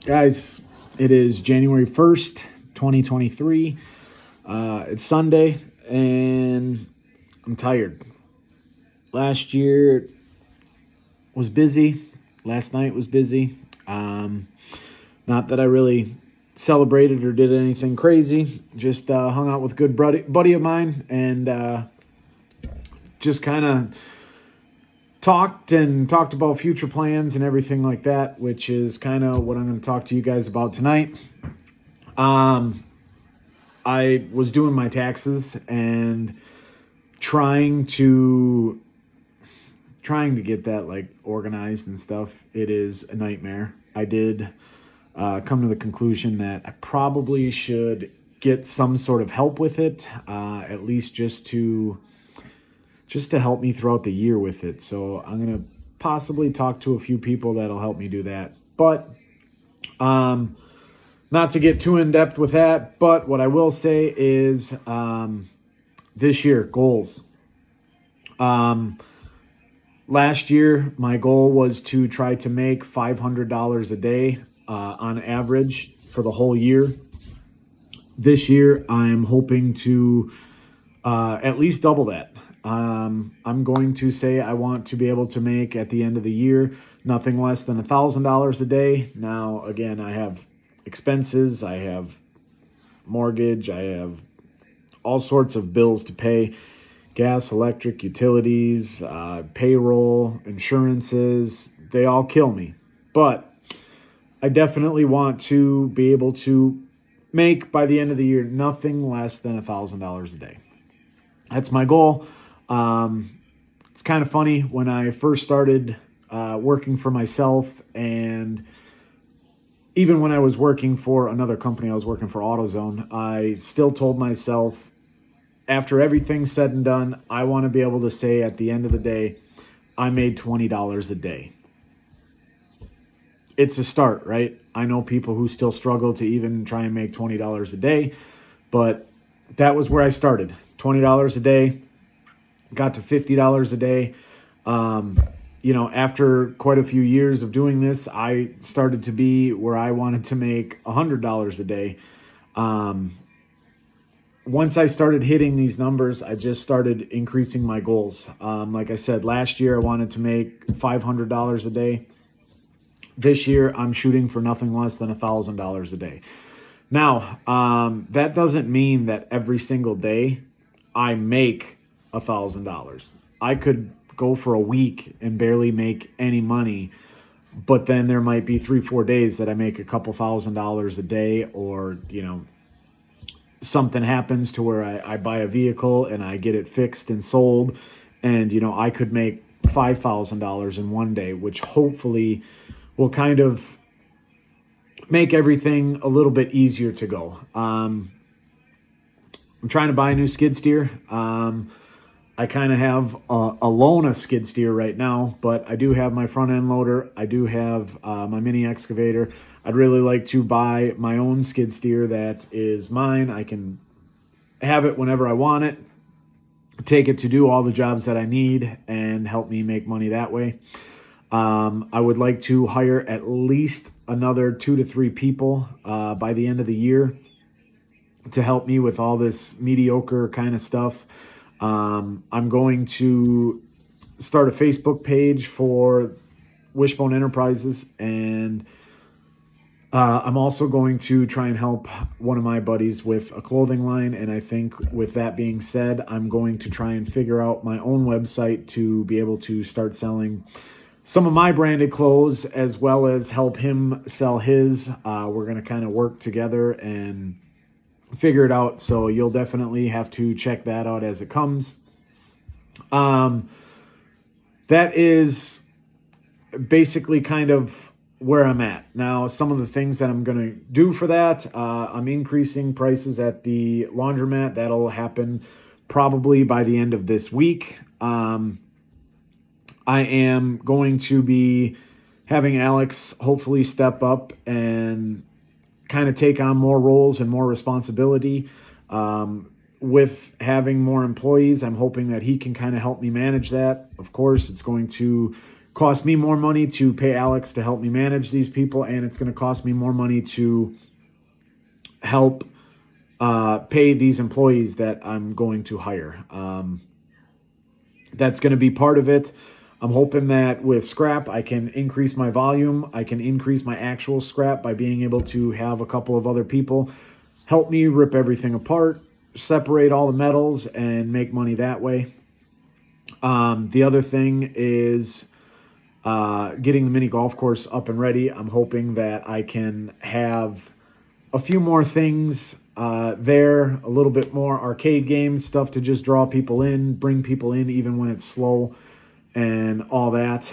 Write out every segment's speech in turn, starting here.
Guys, it is January 1st, 2023. It's Sunday, and I'm tired. Last year was busy. Last night was busy. Not that I really celebrated or did anything crazy. Just hung out with a good buddy of mine and just kind of talked about future plans and everything like that, which is kind of what I'm going to talk to you guys about tonight. I was doing my taxes and trying to get that like organized and stuff. It is a nightmare. I did come to the conclusion that I probably should get some sort of help with it, at least just to help me throughout the year with it. So I'm going to possibly talk to a few people that'll help me do that. But not to get too in depth with that, but what I will say is this year, goals. Last year, my goal was to try to make $500 a day on average for the whole year. This year, I'm hoping to at least double that. I'm going to say I want to be able to make at the end of the year nothing less than $1,000 a day. Now, again, I have expenses, I have mortgage, I have all sorts of bills to pay: gas, electric, utilities, payroll, insurances. They all kill me. But I definitely want to be able to make, by the end of the year, nothing less than $1,000 a day. That's my goal. It's kind of funny. When I first started working for myself, and even when I was working for another company, I was working for AutoZone, I still told myself, after everything's said and done, I want to be able to say at the end of the day, I made $20 a day. It's a start, right? I know people who still struggle to even try and make $20 a day, but that was where I started. $20 a day, got to $50 a day. After quite a few years of doing this, I started to be where I wanted to make $100 a day. Once I started hitting these numbers, I just started increasing my goals. Like I said, last year I wanted to make $500 a day. This year I'm shooting for nothing less than $1,000 a day. Now, that doesn't mean that every single day I make $1,000. I could go for a week and barely make any money, but then there might be 3-4 days that I make a couple $1,000s a day, or something happens to where I buy a vehicle and I get it fixed and sold, and I could make $5,000 in one day, which hopefully will kind of make everything a little bit easier to go. I'm trying to buy a new skid steer. I kind of have a Lona skid steer right now, but I do have my front end loader. I do have my mini excavator. I'd really like to buy my own skid steer that is mine. I can have it whenever I want it, take it to do all the jobs that I need, and help me make money that way. I would like to hire at least another 2 to 3 people by the end of the year to help me with all this mediocre kind of stuff. I'm going to start a Facebook page for Wishbone Enterprises, and I'm also going to try and help one of my buddies with a clothing line. And I think with that being said, I'm going to try and figure out my own website to be able to start selling some of my branded clothes, as well as help him sell his. We're going to kind of work together and figure it out. So you'll definitely have to check that out as it comes. That is basically kind of where I'm at. Now, some of the things that I'm going to do for that, I'm increasing prices at the laundromat. That'll happen probably by the end of this week. I am going to be having Alex hopefully step up and kind of take on more roles and more responsibility. With having more employees, I'm hoping that he can kind of help me manage that. Of course, it's going to cost me more money to pay Alex to help me manage these people, and it's going to cost me more money to help pay these employees that I'm going to hire. That's going to be part of it. I'm hoping that with scrap, I can increase my volume. I can increase my actual scrap by being able to have a couple of other people help me rip everything apart, separate all the metals, and make money that way. The other thing is getting the mini golf course up and ready. I'm hoping that I can have a few more things there, a little bit more arcade games, stuff to just draw people in, bring people in even when it's slow and all that.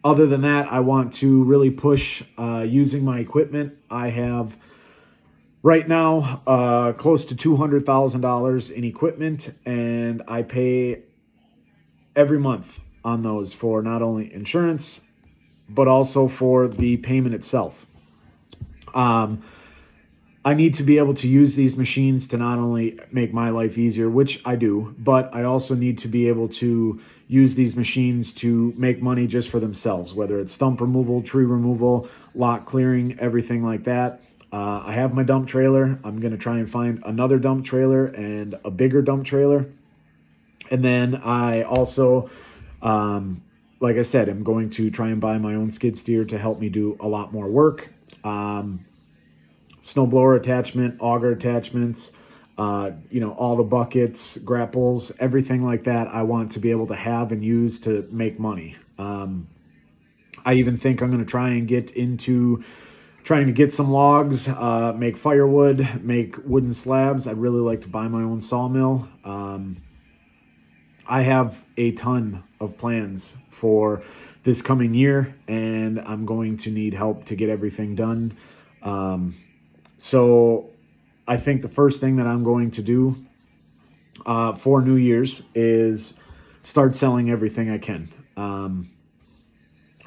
Other than that, I want to really push using my equipment. I have right now close to $200,000 in equipment, and I pay every month on those for not only insurance, but also for the payment itself. I need to be able to use these machines to not only make my life easier, which I do, but I also need to be able to use these machines to make money just for themselves, whether it's stump removal, tree removal, lot clearing, everything like that. I have my dump trailer. I'm going to try and find another dump trailer and a bigger dump trailer. And then I also, like I said, I'm going to try and buy my own skid steer to help me do a lot more work. Snowblower attachment, auger attachments, all the buckets, grapples, everything like that I want to be able to have and use to make money. I even think I'm going to try and get into trying to get some logs, make firewood, make wooden slabs. I'd really like to buy my own sawmill. I have a ton of plans for this coming year, and I'm going to need help to get everything done. So I think the first thing that I'm going to do for New Year's is start selling everything I can.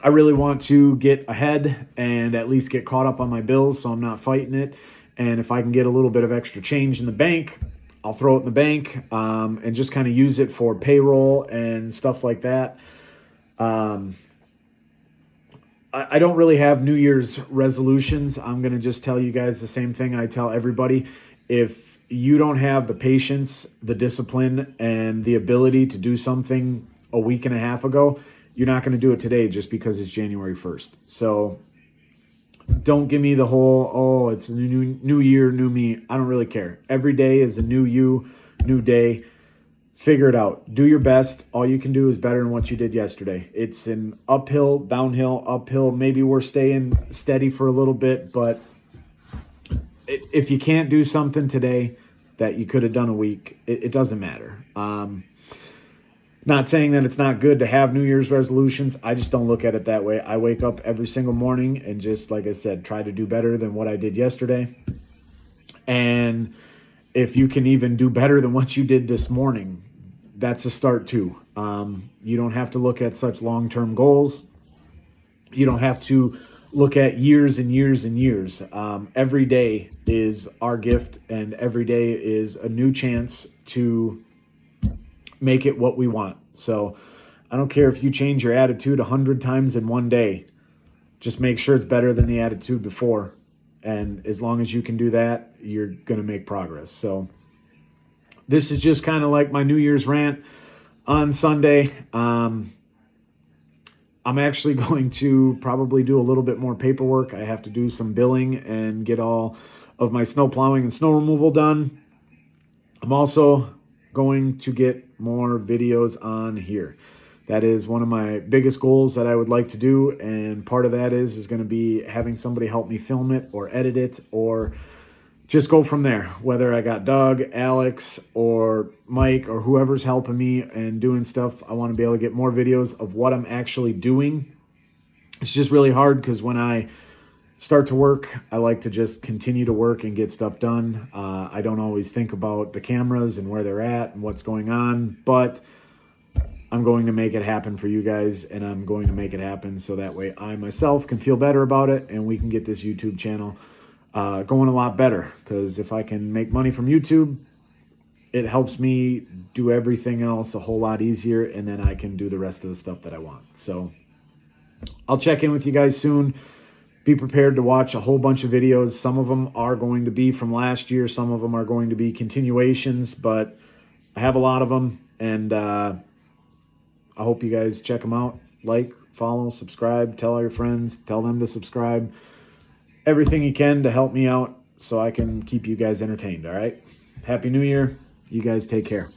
I really want to get ahead and at least get caught up on my bills so I'm not fighting it. And if I can get a little bit of extra change in the bank, I'll throw it in the bank and just kind of use it for payroll and stuff like that. I don't really have New Year's resolutions. I'm going to just tell you guys the same thing I tell everybody. If you don't have the patience, the discipline, and the ability to do something a week and a half ago, you're not going to do it today just because it's January 1st. So don't give me the whole, it's a new year, new me. I don't really care. Every day is a new you, new day. Figure it out. Do your best. All you can do is better than what you did yesterday. It's an uphill, downhill, uphill. Maybe we're staying steady for a little bit, but if you can't do something today that you could have done a week, it doesn't matter. Not saying that it's not good to have New Year's resolutions. I just don't look at it that way. I wake up every single morning and just, like I said, try to do better than what I did yesterday. And if you can even do better than what you did this morning, that's a start too. You don't have to look at such long-term goals. You don't have to look at years and years and years. Every day is our gift, and every day is a new chance to make it what we want. So I don't care if you change your attitude 100 times in one day. Just make sure it's better than the attitude before. And as long as you can do that, you're going to make progress. So this is just kind of like my New Year's rant on Sunday. I'm actually going to probably do a little bit more paperwork. I have to do some billing and get all of my snow plowing and snow removal done. I'm also going to get more videos on here. That is one of my biggest goals that I would like to do, and part of that is going to be having somebody help me film it or edit it or just go from there. Whether I got Doug, Alex, or Mike, or whoever's helping me and doing stuff, I want to be able to get more videos of what I'm actually doing. It's just really hard because when I start to work, I like to just continue to work and get stuff done. I don't always think about the cameras and where they're at and what's going on, but I'm going to make it happen for you guys, and I'm going to make it happen so that way I myself can feel better about it, and we can get this YouTube channel going a lot better. Because if I can make money from YouTube, it helps me do everything else a whole lot easier, and then I can do the rest of the stuff that I want. So I'll check in with you guys soon. Be prepared to watch a whole bunch of videos. Some of them are going to be from last year. Some of them are going to be continuations, but I have a lot of them, and I hope you guys check them out. Like, follow, subscribe, tell all your friends, tell them to subscribe. Everything you can to help me out so I can keep you guys entertained, all right? Happy New Year. You guys take care.